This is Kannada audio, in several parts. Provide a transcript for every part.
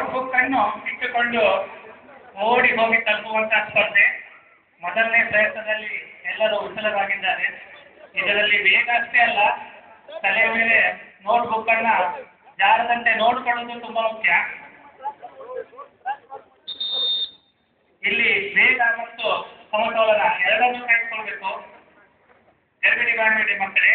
ನೋಟ್ಬುಕ್ ಅನ್ನು ಇಟ್ಟುಕೊಂಡು ಓಡಿ ಹೋಗಿ ತಲುಪುವಂತಹ ಸ್ಪರ್ಧೆ. ಮೊದಲನೇ ಪ್ರಯತ್ನದಲ್ಲಿ ಎಲ್ಲರೂ ವಿಫಲರಾಗಿದ್ದಾರೆ. ಇದರಲ್ಲಿ ವೇಗ ಅಷ್ಟೇ ಅಲ್ಲ, ತಲೆಯ ಮೇಲೆ ನೋಟ್ಬುಕ್ ಅನ್ನ ಜಾರದಂತೆ ನೋಡಿಕೊಳ್ಳುವುದು ತುಂಬಾ ಮುಖ್ಯ. ಇಲ್ಲಿ ವೇಗ ಮತ್ತು ಸಮತೋಲನ ಎರಡನ್ನೂ ಕಾಯ್ದುಕೊಳ್ಬೇಕು. ಗರ್ಭಿಣಿ ಬಾಣಬೇಡಿ ಮಕ್ಕಳೇ.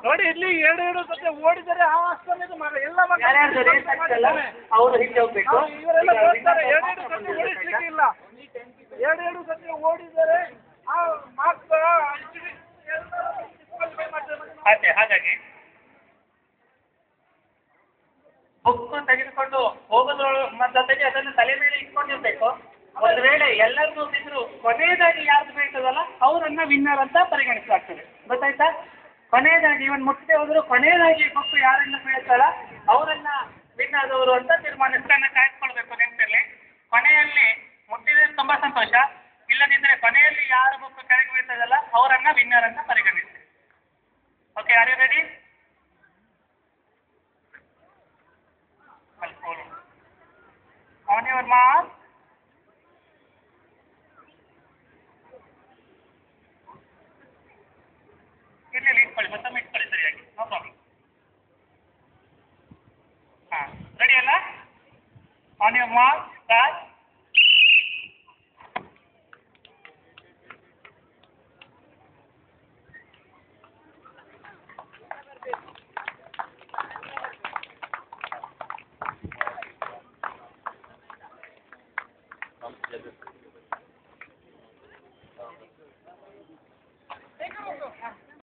ನೋಡಿ ಇಲ್ಲಿ ಎರಡು ಸತಿ ಓಡಿದರೆ ಆ ಅಷ್ಟೊಂದು ಎಲ್ಲ ಅವರು ಹಿಂದೆ ಹೋಗ್ಬೇಕು. ಇವರೆಲ್ಲ ಓಡ್ತಾರೆ, ಎರಡು ಸತಿ ಓಡಿಸ್ಲಿಕ್ಕೆ ಇಲ್ಲ. ಎರಡು ಸತಿ ಓಡಿದರೆ ಆ ಮಾರ್ಕ್ಸ್ ಹಾಗಾಗಿ ಬುಕ್ ತೆಗೆದುಕೊಂಡು ಹೋಗೋದ್ರ ಜೊತೆಗೆ ಅದನ್ನು ತಲೆ ಮೇಲೆ ಇಟ್ಕೊಂಡಿರ್ಬೇಕು. ಒಂದು ವೇಳೆ ಎಲ್ಲರಿಗೂ ಬಿದ್ರು ಕೊನೆಯದಾಗಿ ಯಾರ್ದು ಬೀಳ್ತದಲ್ಲ ಅವರನ್ನ ವಿನ್ನರ್ ಅಂತ ಪರಿಗಣಿಸಲಾಗ್ತದೆ. ಗೊತ್ತಾಯ್ತಾ? ಕೊನೆಯದಾಗಿ ಇವನ್ ಮುಟ್ಟದೆ ಹೋದ್ರು ಕೊನೆಯದಾಗಿ ಬುಕ್ ಯಾರನ್ನ ಬೀಳ್ತಾಳ ಅವರನ್ನ ವಿನ್ ಆದವರು ಅಂತ ತೀರ್ಮಾನಿಸ್ತಾನೆ ಕಾಯ್ದುಕೊಳ್ಬೇಕು. ನೆನಪಿರ್ಲಿ, ಕೊನೆಯಲ್ಲಿ ಮುಟ್ಟಿದ್ರೆ ತುಂಬಾ ಸಂತೋಷ, ಇಲ್ಲದಿದ್ರೆ ಕೊನೆಯಲ್ಲಿ ಯಾರು ಬುಕ್ ಕೆಳಗೆ ಬೀಳ್ತದಲ್ಲ ಅವರನ್ನ ವಿನ್ನರ್ ಅಂತ ಪರಿಗಣಿಸ್ತೀವಿ. Okay, are you ready? On your mark. ಇಲ್ಲಿ ಇಟ್ಕೊಳ್ಳಿ, ಮತ್ತೊಮ್ಮೆ ಇಟ್ಕೊಳ್ಳಿ ಸರಿಯಾಗಿ, ನೋ ಪ್ರಾಬ್ಲಮ್. ಹಾಂ, ರೆಡಿ ಅಲ್ಲ? On your mark, start.